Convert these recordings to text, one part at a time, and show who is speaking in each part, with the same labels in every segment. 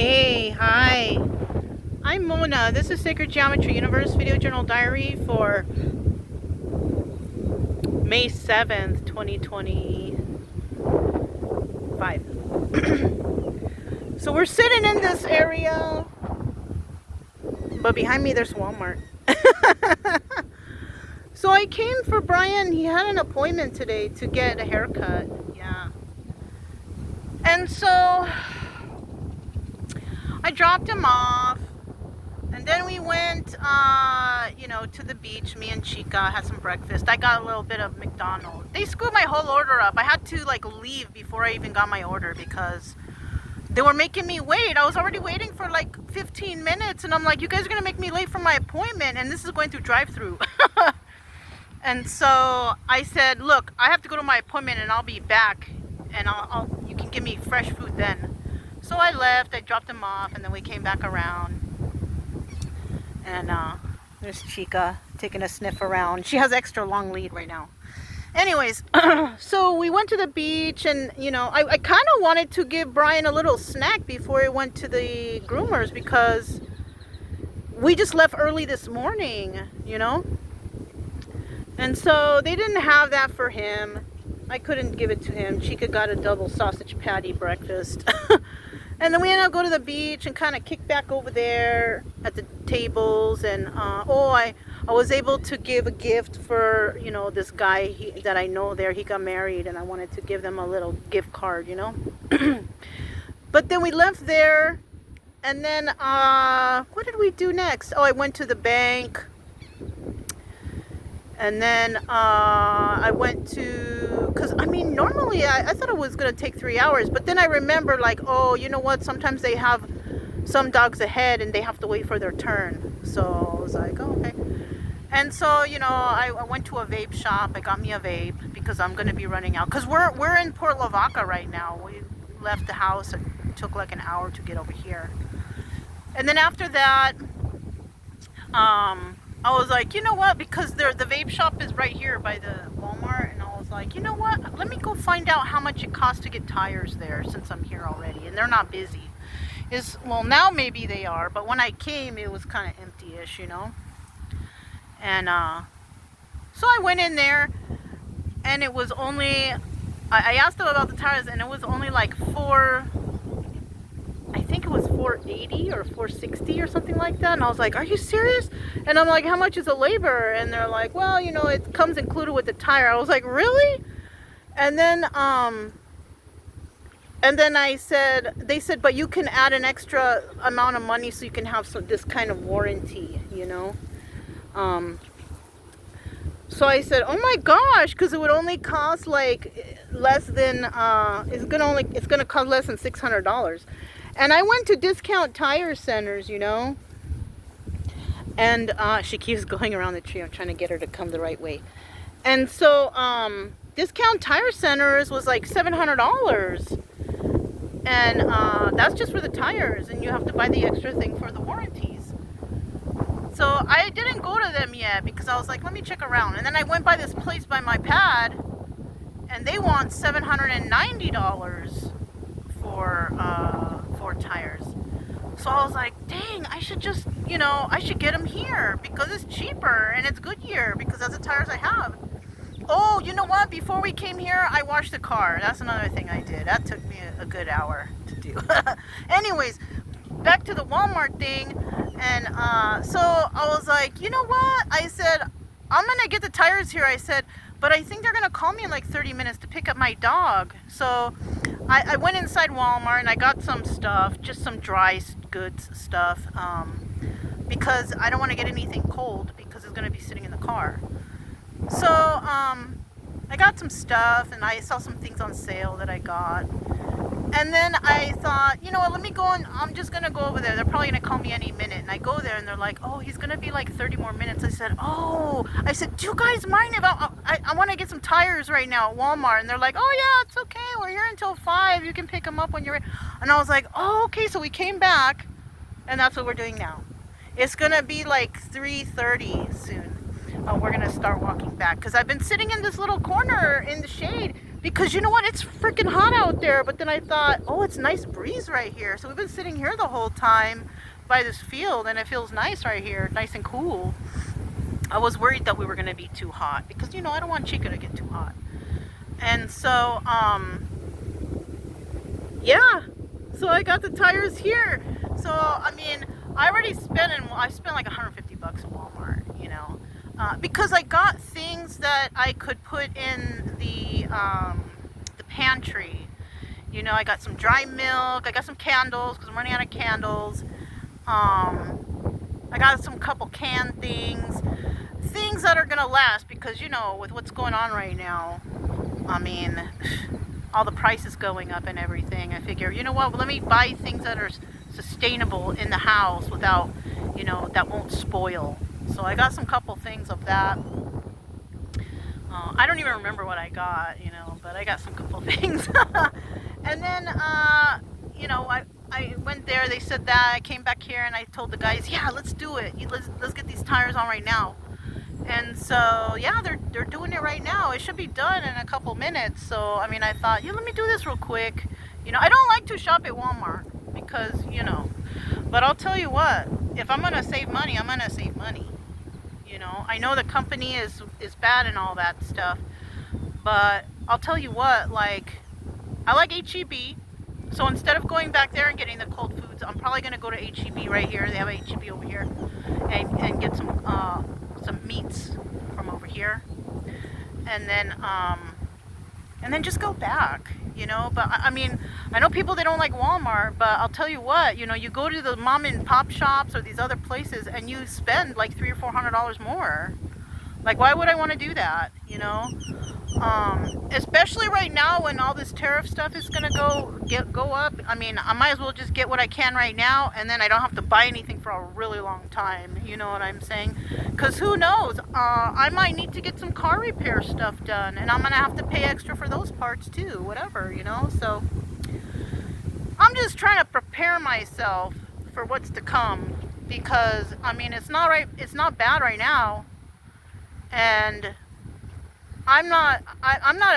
Speaker 1: Hey, hi. I'm Mona. This is Sacred Geometry Universe Video Journal Diary for May 7th, 2025. So we're sitting in this area, but behind me there's Walmart. So I came for Brian. He had an appointment today to get a haircut. Yeah. And so I dropped him off. And then we went, to the beach. Me and Chica had some breakfast. I got a little bit of McDonald's. They screwed my whole order up. I had to leave before I even got my order because they were making me wait. I was already waiting for 15 minutes, and I'm like, you guys are gonna make me late for my appointment, and this is going through drive-through. And so I said, look, I have to go to my appointment, and I'll be back, and you can give me fresh food then. So I left. I dropped him off, and then we came back around. And there's Chica taking a sniff around. She has extra long lead right now. Anyways, so we went to the beach, and I kind of wanted to give Brian a little snack before he went to the groomers because we just left early this morning, And so they didn't have that for him. I couldn't give it to him. Chica got a double sausage patty breakfast. And then we ended up going to the beach and kind of kicked back over there at the tables. And I was able to give a gift for this guy that I know there. He got married, and I wanted to give them a little gift card, But then we left there, and then what did we do next? Oh, I went to the bank, and then I went to, because normally I thought it was going to take 3 hours, but then I remember oh, you know what, sometimes they have some dogs ahead and they have to wait for their turn. So I was like, oh, okay. And so I went to a vape shop. I got me a vape because I'm going to be running out, because we're in Port Lavaca right now. We left the house. It took an hour to get over here. And then after that I was like, you know what, because the vape shop is right here by the Walmart, and I was like, you know what, let me go find out how much it costs to get tires there since I'm here already, and they're not busy. Well, now maybe they are, but when I came, it was kind of empty-ish, And so I went in there, and it was only, I asked them about the tires, and it was only I think it was $480 or $460 or something like that. And I was like, are you serious? And I'm like, how much is the labor? And they're like, well, it comes included with the tire. I was like, really? And then they said, but you can add an extra amount of money so you can have this kind of warranty, So I said, oh my gosh, because it would only cost less than, it's gonna cost less than $600. And I went to Discount Tire Centers, and she keeps going around the tree. I'm trying to get her to come the right way. And so Discount Tire Centers was $700. And that's just for the tires, and you have to buy the extra thing for the warranties. So I didn't go to them yet because I was like, let me check around. And then I went by this place by my pad, and they want $790 for tires. So I was like, dang, I should just, I should get them here because it's cheaper and it's Goodyear because that's the tires I have. Oh, you know what? Before we came here, I washed the car. That's another thing I did. That took me a good hour to do. Anyways, back to the Walmart thing. And so I was like, you know what? I said, I'm going to get the tires here. I said, but I think they're going to call me in 30 minutes to pick up my dog. So I went inside Walmart and I got some stuff, just some dry goods stuff, because I don't want to get anything cold because it's going to be sitting in the car. So I got some stuff, and I saw some things on sale that I got. And then I thought, you know what, let me go, and I'm just going to go over there. They're probably going to call me any minute. And I go there, and they're like, oh, he's going to be 30 more minutes. I said, do you guys mind if I want to get some tires right now at Walmart? And they're like, oh, yeah, it's okay. We're here until 5. You can pick them up when you're ready. And I was like, oh, okay. So we came back, and that's what we're doing now. It's going to be 3:30 soon. We're going to start walking back because I've been sitting in this little corner in the shade because you know what, it's freaking hot out there. But then I thought, oh, it's nice breeze right here. So we've been sitting here the whole time by this field, and it feels nice right here, nice and cool. I was worried that we were going to be too hot because, you know, I don't want Chica to get too hot. And so, yeah, so I got the tires here. So, I mean, I spent like 150 bucks at Walmart, you know, because I got things that I could put in the pantry. You know, I got some dry milk, I got some candles because I'm running out of candles. I got some couple canned things that are gonna last, because you know, with what's going on right now, I mean, all the prices going up and everything, I figure, you know what, let me buy things that are sustainable in the house without, you know, that won't spoil. So I got some couple things of that. I don't even remember what I got, you know, but I got some couple things. And then, you know, I went there, they said that, I came back here and I told the guys, yeah, let's do it. Let's get these tires on right now. And so, yeah, they're doing it right now. It should be done in a couple minutes. So, I mean, I thought, yeah, let me do this real quick. You know, I don't like to shop at Walmart because, you know, but I'll tell you what, if I'm going to save money, I'm going to save money. You know, I know the company is bad and all that stuff, but I'll tell you what, like, I like H-E-B. So instead of going back there and getting the cold foods, I'm probably going to go to H-E-B right here. They have H-E-B over here, and get some meats from over here, and then just go back, you know. But I mean, I know people, they don't like Walmart, but I'll tell you what, you know, you go to the mom and pop shops or these other places and you spend like $300 or $400 more. Like, why would I want to do that, you know? Especially right now when all this tariff stuff is gonna go up. I mean, I might as well just get what I can right now, and then I don't have to buy anything for a really long time. You know what I'm saying? Because who knows? I might need to get some car repair stuff done, and I'm gonna have to pay extra for those parts too. Whatever, you know. So I'm just trying to prepare myself for what's to come, because I mean, it's not bad right now, and I'm not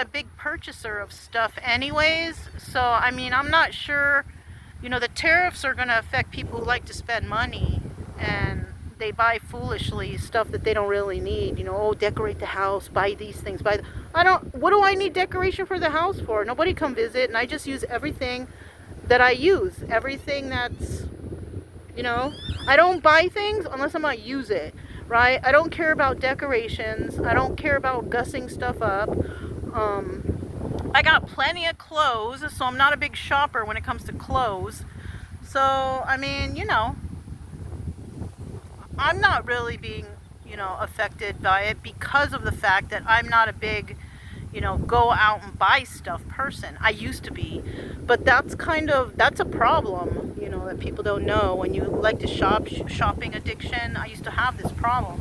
Speaker 1: a big purchaser of stuff anyways, so I mean, I'm not sure, you know, the tariffs are going to affect people who like to spend money, and they buy foolishly stuff that they don't really need, you know. Oh, decorate the house, buy these things, what do I need decoration for the house for? Nobody come visit, and I just use everything that I use, everything that's, you know, I don't buy things unless I'm going to use it. Right? I don't care about decorations. I don't care about gussing stuff up. I got plenty of clothes, so I'm not a big shopper when it comes to clothes. So, I mean, you know, I'm not really being, you know, affected by it because of the fact that I'm not a big, you know, go out and buy stuff person. I used to be, but that's a problem, you know, that people don't know. When you like to shopping addiction, I used to have this problem,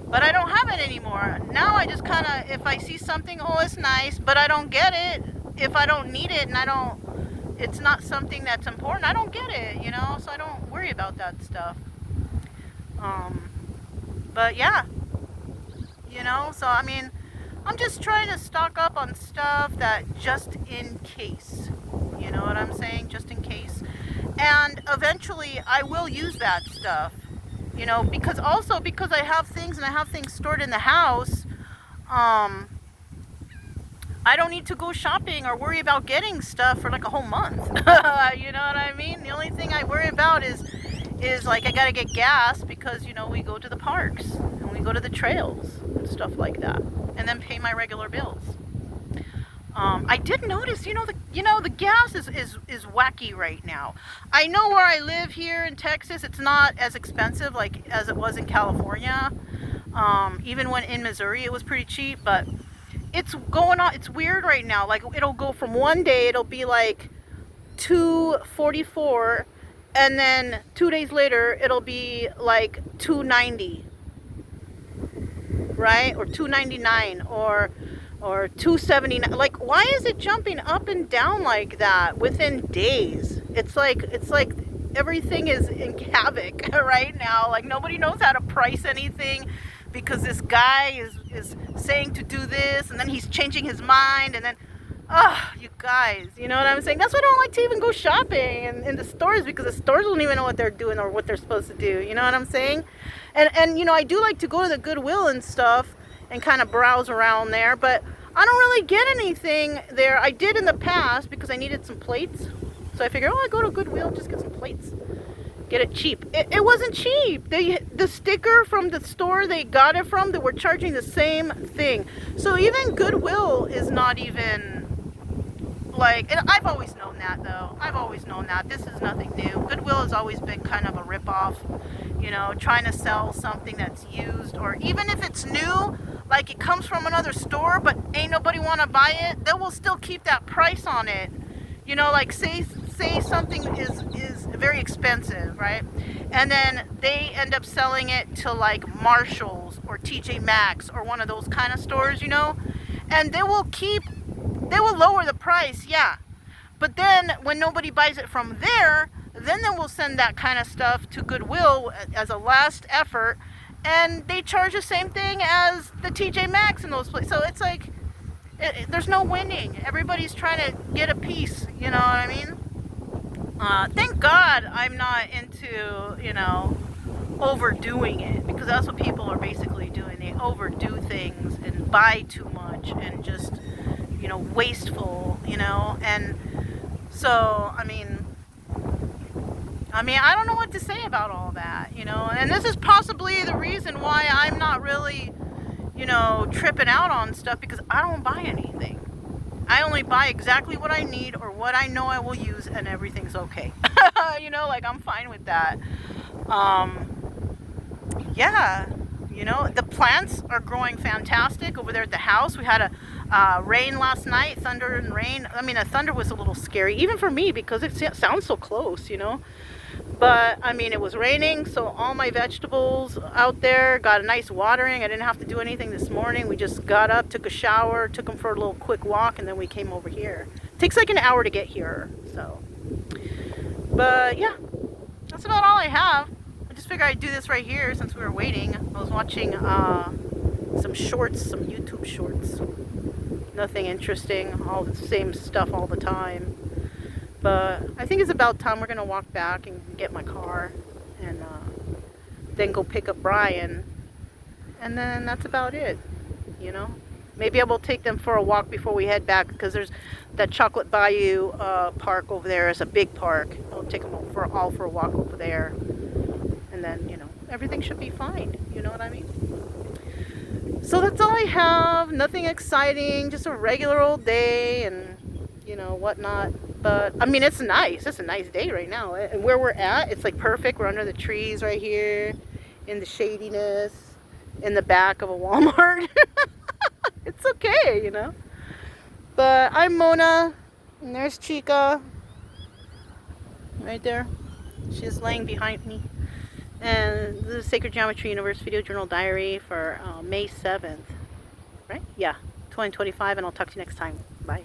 Speaker 1: but I don't have it anymore. Now I just kind of, if I see something, oh, it's nice, but I don't get it. If I don't need it and it's not something that's important, I don't get it, you know, so I don't worry about that stuff. But yeah, you know, so I mean, I'm just trying to stock up on stuff that just in case, you know what I'm saying, just in case. And eventually I will use that stuff, you know, because I have things, and I have things stored in the house, I don't need to go shopping or worry about getting stuff for like a whole month. You know what I mean? The only thing I worry about is like, I gotta get gas because, you know, we go to the parks and we go to the trails and stuff like that, and then pay my regular bills. I did notice, you know, the gas is wacky right now. I know where I live here in Texas, it's not as expensive like as it was in California. Even when in Missouri it was pretty cheap, but it's weird right now. Like, it'll go from one day, it'll be like $2.44, and then 2 days later it'll be like $2.90, right? Or $2.99 or $2.79. Like, why is it jumping up and down like that within days? It's like everything is in havoc right now. Like, nobody knows how to price anything. because this guy is saying to do this, and then he's changing his mind, and then, you guys, you know what I'm saying? That's why I don't like to even go shopping in the stores, because the stores don't even know what they're doing or what they're supposed to do. You know what I'm saying? And you know, I do like to go to the Goodwill and stuff and kind of browse around there, but I don't really get anything there. I did in the past because I needed some plates. So I figured, I go to Goodwill, just get some plates. Get it cheap. It wasn't cheap. The sticker from the store they got it from, they were charging the same thing. So even Goodwill is not even like, and I've always known that though. I've always known that. This is nothing new. Goodwill has always been kind of a ripoff, you know, trying to sell something that's used, or even if it's new, like it comes from another store, but ain't nobody want to buy it, they will still keep that price on it. You know, like say something is very expensive, right? And then they end up selling it to like Marshall's or TJ Maxx or one of those kind of stores, you know? And they will lower the price, yeah. But then when nobody buys it from there, then they will send that kind of stuff to Goodwill as a last effort, and they charge the same thing as the TJ Maxx in those places. So it's like, there's no winning. Everybody's trying to get a piece, you know what I mean? Thank God I'm not into, you know, overdoing it, because that's what people are basically doing. They overdo things and buy too much and just, you know, wasteful, you know? And so, I mean, I don't know what to say about all that, you know? And this is possibly the reason why I'm not really, you know, tripping out on stuff, because I don't buy anything. I only buy exactly what I need or what I know I will use, and everything's okay. You know, like I'm fine with that. Yeah, you know, the plants are growing fantastic over there at the house. We had a rain last night, thunder and rain. I mean, the thunder was a little scary, even for me, because it sounds so close, you know. But I mean, it was raining, so all my vegetables out there got a nice watering. I didn't have to do anything this morning. We just got up, took a shower, took them for a little quick walk, and then we came over here. It takes like an hour to get here, so. But yeah, that's about all I have. I just figured I'd do this right here since we were waiting. I was watching some shorts, some YouTube shorts. Nothing interesting, all the same stuff all the time. But I think it's about time we're going to walk back and get my car and then go pick up Brian. And then that's about it, you know. Maybe I will take them for a walk before we head back, because there's that Chocolate Bayou park over there. It's a big park. I'll take them for a walk over there. And then, you know, everything should be fine. You know what I mean? So that's all I have. Nothing exciting. Just a regular old day and, you know, whatnot. But, I mean, it's nice. It's a nice day right now. And where we're at, it's like perfect. We're under the trees right here, in the shadiness, in the back of a Walmart. It's okay, you know. But I'm Mona, and there's Chica, right there. She's laying behind me. And this is Sacred Geometry Universe Video Journal Diary for May 7th. Right? Yeah, 2025, and I'll talk to you next time. Bye.